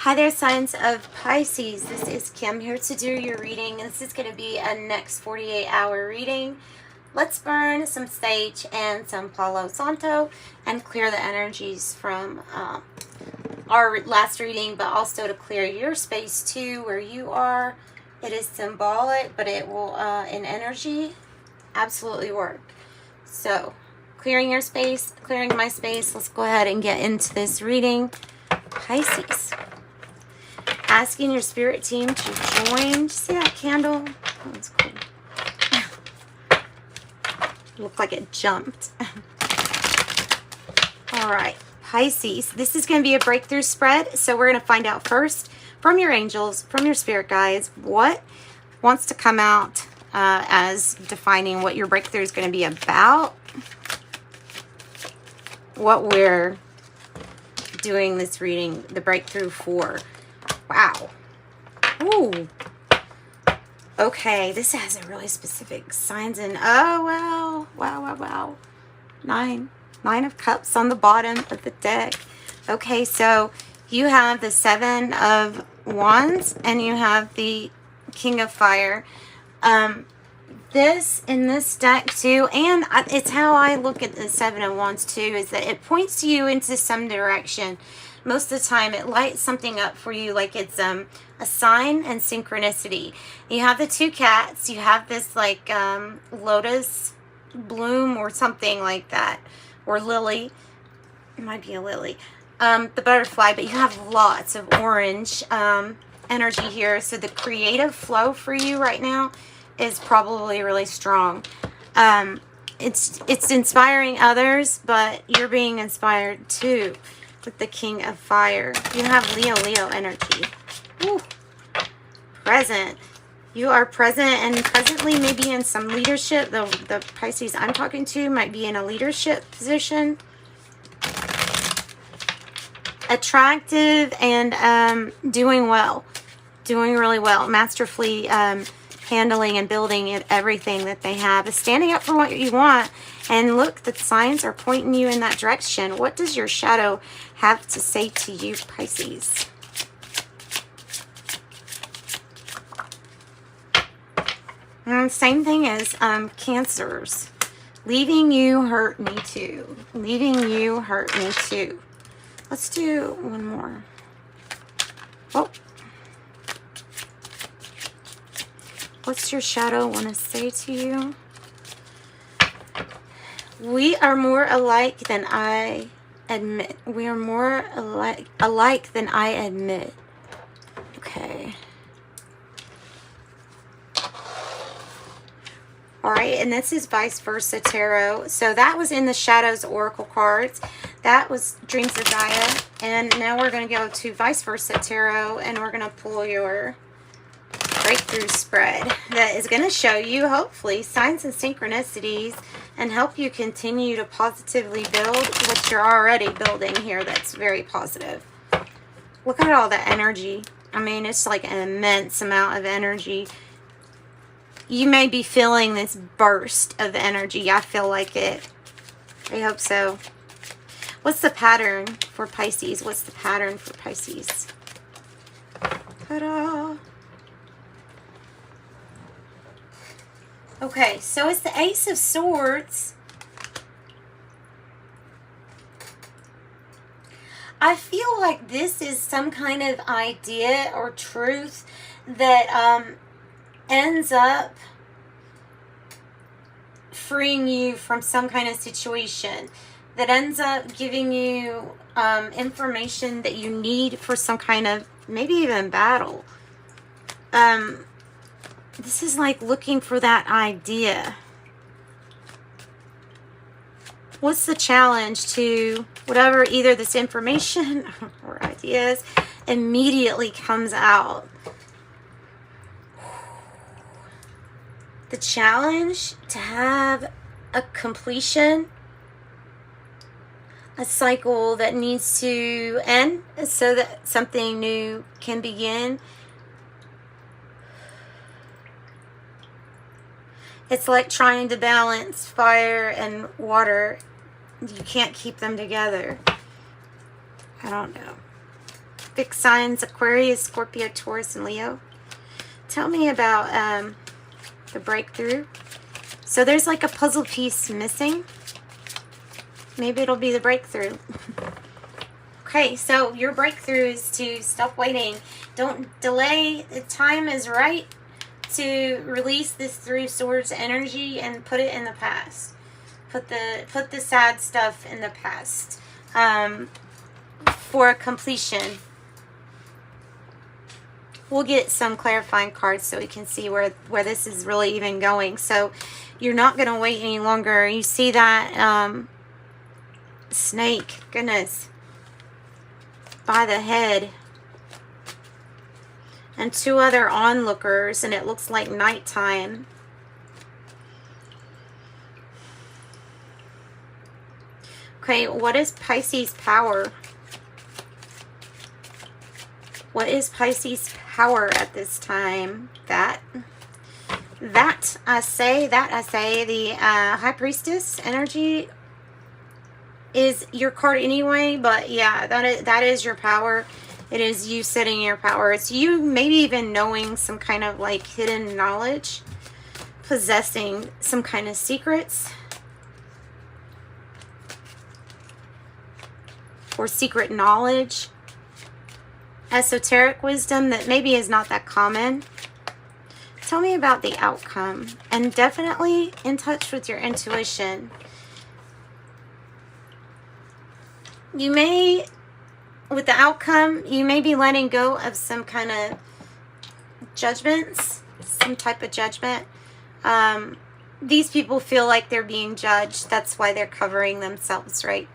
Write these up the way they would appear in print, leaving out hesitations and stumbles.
Hi there, signs of Pisces. This is Kim here to do your reading. This is going to be a next 48-hour reading. Let's burn some sage and some Palo Santo and clear the energies from our last reading, but also to clear your space too, where you are. It is symbolic, but it will, in energy, absolutely work. So, clearing your space, clearing my space. Let's go ahead and get into this reading. Pisces. Asking your spirit team to join. See that candle? Oh, that's cool. Looked like it jumped. All right, Pisces. This is going to be a breakthrough spread. So we're going to find out first from your angels, from your spirit guides, what wants to come out as defining what your breakthrough is going to be about. What we're doing this reading, the breakthrough for. Wow. Ooh. Okay, this has a really specific signs and oh wow. Wow. Nine of Cups on the bottom of the deck. Okay, so you have the Seven of Wands and you have the King of Fire. This in this deck too, and it's how I look at the Seven of Wands too, is that it points you into some direction. Most of the time it lights something up for you, like it's a sign and synchronicity. You have the two cats, you have this like lotus bloom or something like that, or lily. It might be a lily. The butterfly, but you have lots of orange energy here. So the creative flow for you right now is probably really strong. It's inspiring others, but you're being inspired too with the King of Fire. You have Leo energy. Woo. Present. You are present and presently maybe in some leadership. The Pisces I'm talking to might be in a leadership position. Attractive and doing well. Doing really well. Masterfully handling and building everything that they have. Is standing up for what you want. And look, the signs are pointing you in that direction. What does your shadow have to say to you, Pisces? And same thing as Cancers. Leaving you hurt me too. Leaving you hurt me too. Let's do one more. Oh. What's your shadow want to say to you? We are more alike than I admit. We are more alike than I admit. Okay. All right, and this is Vice Versa Tarot. So that was in the Shadows Oracle cards. That was Dreams of Gaia. And now we're going to go to Vice Versa Tarot, and we're going to pull your breakthrough spread that is going to show you, hopefully, signs and synchronicities and help you continue to positively build what you're already building here. That's very positive. Look at all the energy. I mean, it's like an immense amount of energy. You may be feeling this burst of energy. I feel like it. I hope so. What's the pattern for Pisces? What's the pattern for Pisces? Ta-da! Okay, so it's the Ace of Swords. I feel like this is some kind of idea or truth that ends up freeing you from some kind of situation, that ends up giving you information that you need for some kind of, maybe even battle. This is like looking for that idea. What's the challenge to whatever, either this information or ideas immediately comes out? The challenge to have a completion, a cycle that needs to end so that something new can begin. It's like trying to balance fire and water. You can't keep them together. I don't know. fixed signs, Aquarius, Scorpio, Taurus, and Leo. Tell me about the breakthrough. So there's like a puzzle piece missing. Maybe it'll be the breakthrough. Okay, so your breakthrough is to stop waiting. Don't delay. The time is right to release this Three of Swords energy and put it in the past. Put the sad stuff in the past for completion. We'll get some clarifying cards so we can see where this is really even going. So you're not going to wait any longer. You see that snake, goodness, by the head, and two other onlookers, and it looks like nighttime. Okay, what is Pisces power? What is Pisces power at this time? That I say, the High Priestess energy is your card anyway, but yeah, that is your power. It is you setting your power. It's you maybe even knowing some kind of like hidden knowledge, possessing some kind of secrets, or secret knowledge, esoteric wisdom that maybe is not that common. Tell me about the outcome, and definitely in touch with your intuition. You may, with the outcome, you may be letting go of some kind of judgments, some type of judgment. These people feel like they're being judged. That's why they're covering themselves, right?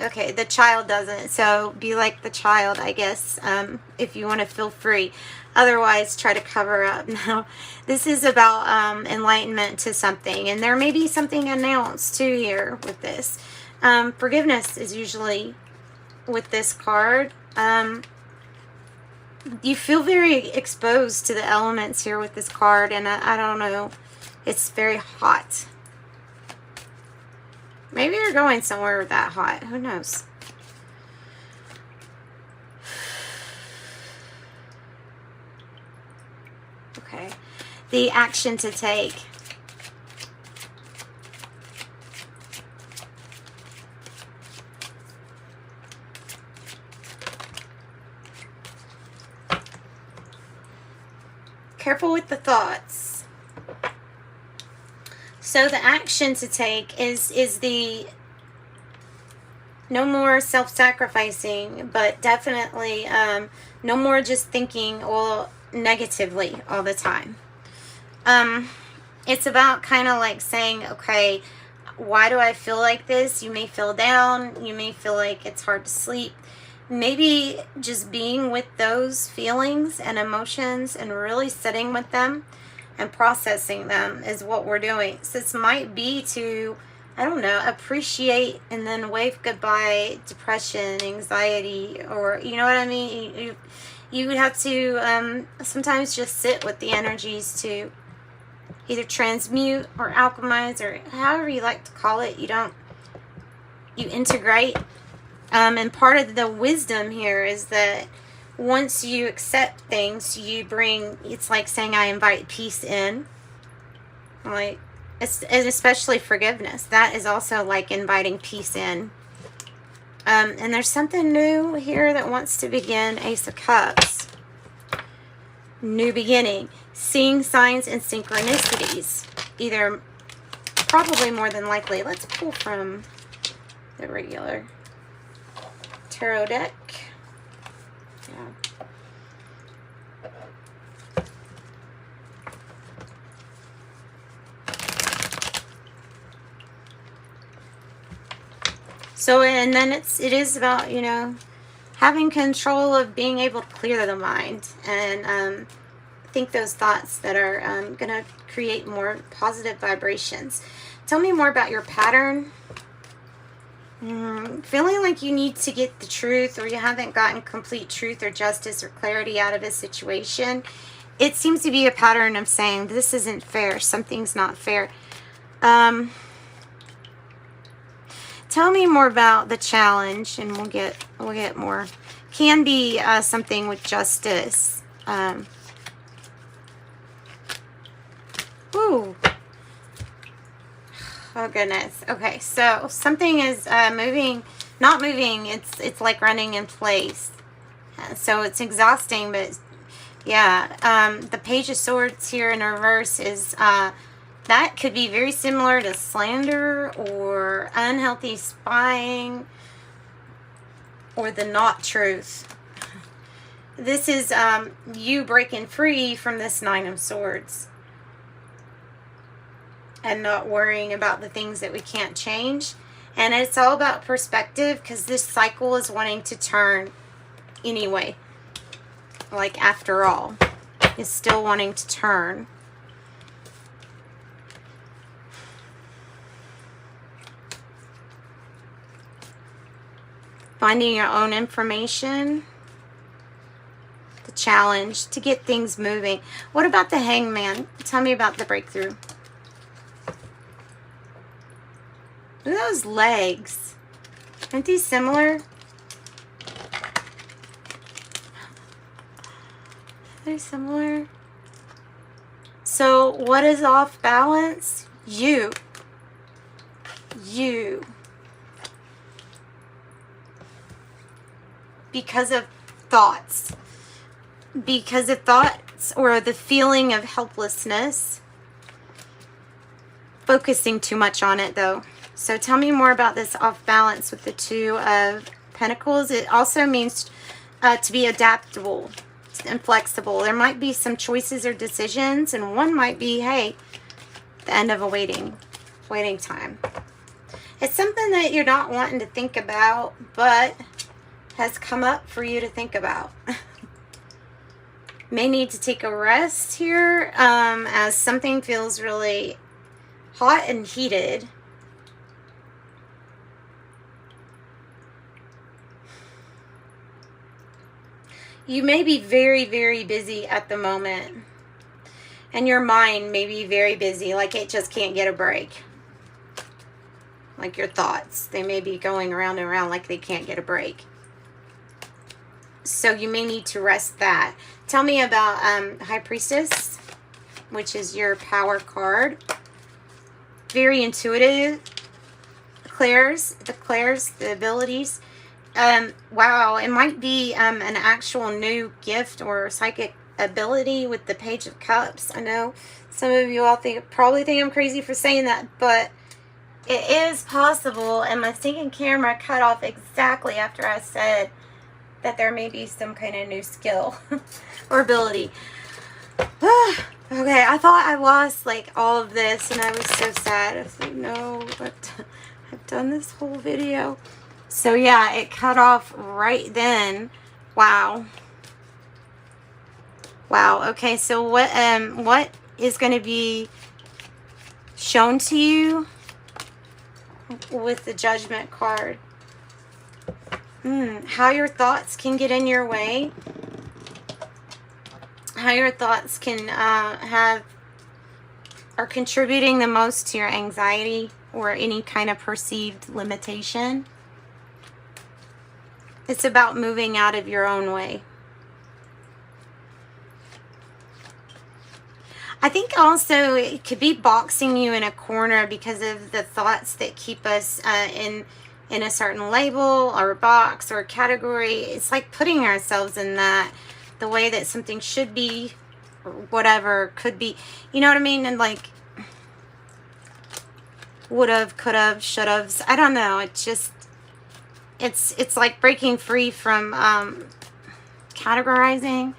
Okay, the child doesn't, so be like the child, I guess, if you want to feel free. Otherwise, try to cover up. Now, this is about enlightenment to something, and there may be something announced too here with this. Forgiveness is usually with this card. You feel very exposed to the elements here with this card, and I don't know, it's very hot. Maybe you're going somewhere that hot. Who knows? Okay. The action to take. Careful with the thoughts. So the action to take is the no more self-sacrificing, but definitely no more just thinking all negatively all the time. It's about kind of like saying, okay, why do I feel like this? You may feel down. You may feel like it's hard to sleep. Maybe just being with those feelings and emotions and really sitting with them and processing them is what we're doing. So this might be to, I don't know, appreciate and then wave goodbye depression, anxiety, or you know what I mean? You would have to sometimes just sit with the energies to either transmute or alchemize, or however you like to call it. You integrate. And part of the wisdom here is that once you accept things, you bring, it's like saying, I invite peace in. Like, and especially forgiveness. That is also like inviting peace in. And there's something new here that wants to begin. Ace of Cups. New beginning. Seeing signs and synchronicities. Either, probably more than likely. Let's pull from the regular tarot deck. Yeah. So, and then it is about, you know, having control of being able to clear the mind and think those thoughts that are going to create more positive vibrations. Tell me more about your pattern. Feeling like you need to get the truth, or you haven't gotten complete truth or justice or clarity out of a situation. It seems to be a pattern of saying, this isn't fair, something's not fair. Tell me more about the challenge, and we'll get more Can be something with justice. Ooh. Oh goodness. Okay, so something is moving, not moving. It's like running in place. So it's exhausting, but yeah. The Page of Swords here in reverse is that could be very similar to slander or unhealthy spying or the not truth. This is you breaking free from this Nine of Swords and not worrying about the things that we can't change. And it's all about perspective, because this cycle is wanting to turn anyway. Like, after all, it's still wanting to turn. Finding your own information. The challenge to get things moving. What about the Hangman? Tell me about the breakthrough. Look at those legs. Aren't these similar? They're similar. So what is off balance? You. Because of thoughts. Because of thoughts or the feeling of helplessness. Focusing too much on it though. So tell me more about this off balance with the Two of Pentacles. It also means to be adaptable and flexible. There might be some choices or decisions, and one might be, hey, the end of a waiting time. It's something that you're not wanting to think about, but has come up for you to think about. May need to take a rest here as something feels really hot and heated. You may be very, very busy at the moment. And your mind may be very busy, like it just can't get a break. Like your thoughts, they may be going around and around like they can't get a break. So you may need to rest that. Tell me about High Priestess, which is your power card. Very intuitive. Declares the abilities. Wow, it might be an actual new gift or psychic ability with the Page of Cups. I know some of you all probably think I'm crazy for saying that, but it is possible. And my second camera cut off exactly after I said that there may be some kind of new skill or ability. Okay, I thought I lost like all of this and I was so sad. I was like, no, but I've done this whole video. So yeah, it cut off right then. Wow. Wow. Okay, so what is going to be shown to you with the Judgment card? How your thoughts can get in your way. How your thoughts can are contributing the most to your anxiety or any kind of perceived limitation. It's about moving out of your own way. I think also it could be boxing you in a corner because of the thoughts that keep us in a certain label or a box or a category. It's like putting ourselves in that, the way that something should be or whatever could be. You know what I mean? And like would have, could have, should have. I don't know. It's just, it's like breaking free from categorizing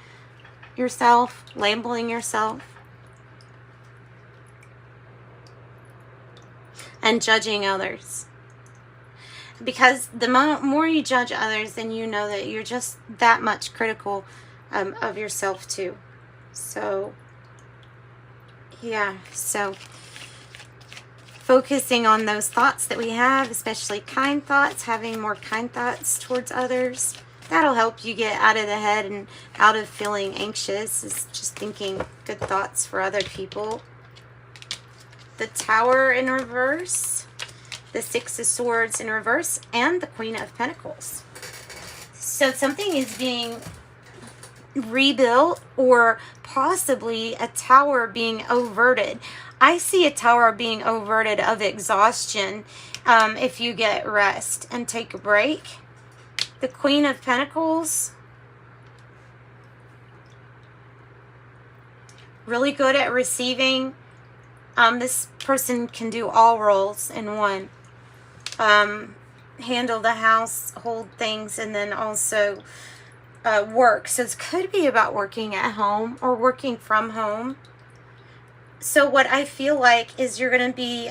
yourself, labeling yourself, and judging others. Because the more you judge others, then you know that you're just that much critical of yourself too. So, yeah. So, focusing on those thoughts that we have, especially kind thoughts, having more kind thoughts towards others. That'll help you get out of the head and out of feeling anxious. Is just thinking good thoughts for other people. The Tower in reverse. The Six of Swords in reverse, and the Queen of Pentacles. So something is being rebuilt, or possibly a tower being overted. I see a tower being overted of exhaustion if you get rest and take a break. The Queen of Pentacles. Really good at receiving. This person can do all roles in one. Handle the household things and then also work. So this could be about working at home or working from home. So what I feel like is you're going to be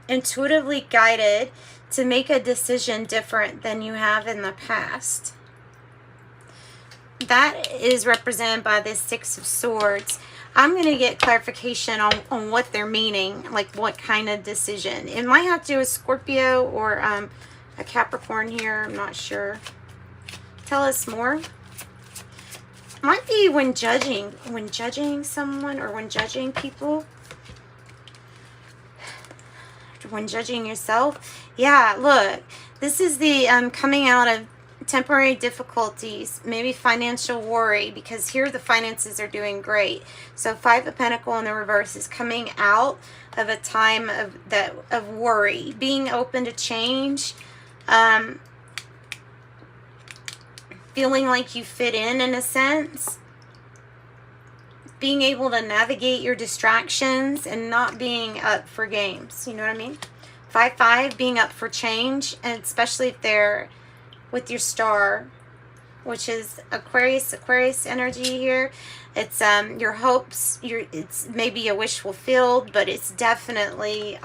intuitively guided to make a decision different than you have in the past. That is represented by this Six of Swords. I'm going to get clarification on what they're meaning, like what kind of decision. It might have to do with Scorpio or a Capricorn here. I'm not sure. Tell us more. Might be when judging someone, or when judging people. When judging yourself. Yeah, look. This is the coming out of temporary difficulties, maybe financial worry, because here the finances are doing great. So Five of Pentacles in the reverse is coming out of a time of worry, being open to change, feeling like you fit in a sense, being able to navigate your distractions and not being up for games. You know what I mean? 5-5, being up for change, and especially if they're with your star, which is Aquarius energy here. It's your hopes, it's maybe a wish fulfilled, but it's definitely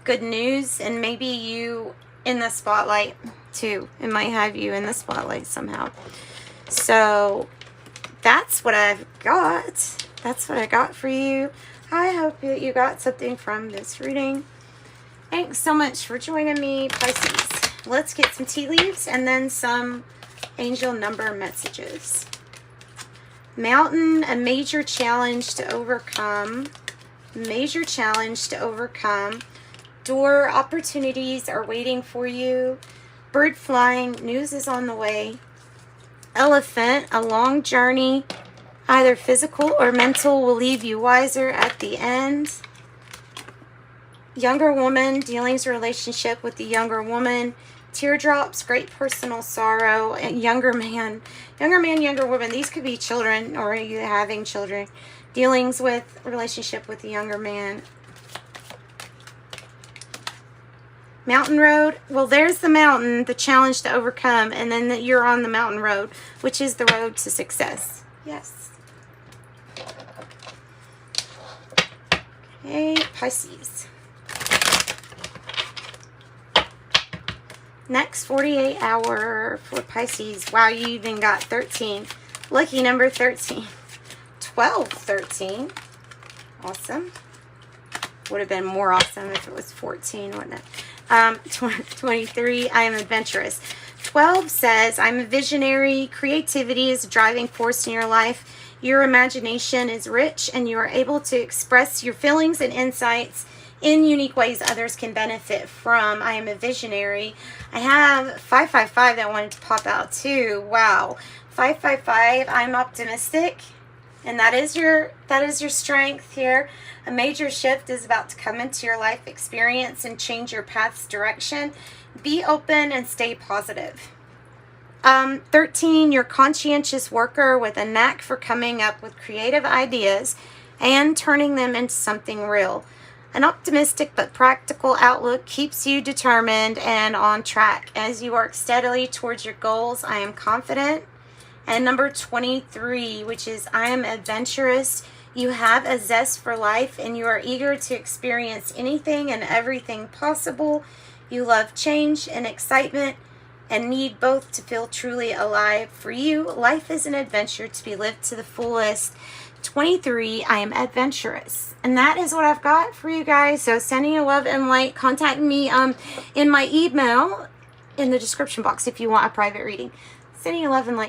good news, and maybe you in the spotlight too. It might have you in the spotlight somehow. So that's what I've got. That's what I got for you. I hope that you got something from this reading. Thanks so much for joining me, Pisces. Let's get some tea leaves and then some angel number messages. Mountain, a major challenge to overcome. Major challenge to overcome. Door, opportunities are waiting for you. Bird flying, news is on the way. Elephant, a long journey, either physical or mental, will leave you wiser at the end. Younger woman, dealings relationship with the younger woman. Teardrops, great personal sorrow. And younger man, younger woman. These could be children, or you having children. Dealings with relationship with the younger man. Mountain road. Well, there's the mountain, the challenge to overcome, and then you're on the mountain road, which is the road to success. Yes. Okay, Pisces. Next 48 hour for Pisces. Wow, you even got 13. Lucky number 13. 12, 13. Awesome. Would have been more awesome if it was 14, wouldn't it? 23, I am adventurous. 12 says, I'm a visionary. Creativity is a driving force in your life. Your imagination is rich, and you are able to express your feelings and insights in unique ways others can benefit from. I am a visionary. I have 555 that wanted to pop out too. Wow. 555, I'm optimistic. And that is your strength here. A major shift is about to come into your life experience and change your path's direction. Be open and stay positive. 13, you're a conscientious worker with a knack for coming up with creative ideas and turning them into something real. An optimistic but practical outlook keeps you determined and on track. As you work steadily towards your goals, I am confident. And number 23, which is I am adventurous. You have a zest for life, and you are eager to experience anything and everything possible. You love change and excitement and need both to feel truly alive. For you, life is an adventure to be lived to the fullest. 23, I am adventurous. And that is what I've got for you guys. So sending you love and light. Contact me in my email in the description box if you want a private reading. Sending you love and light.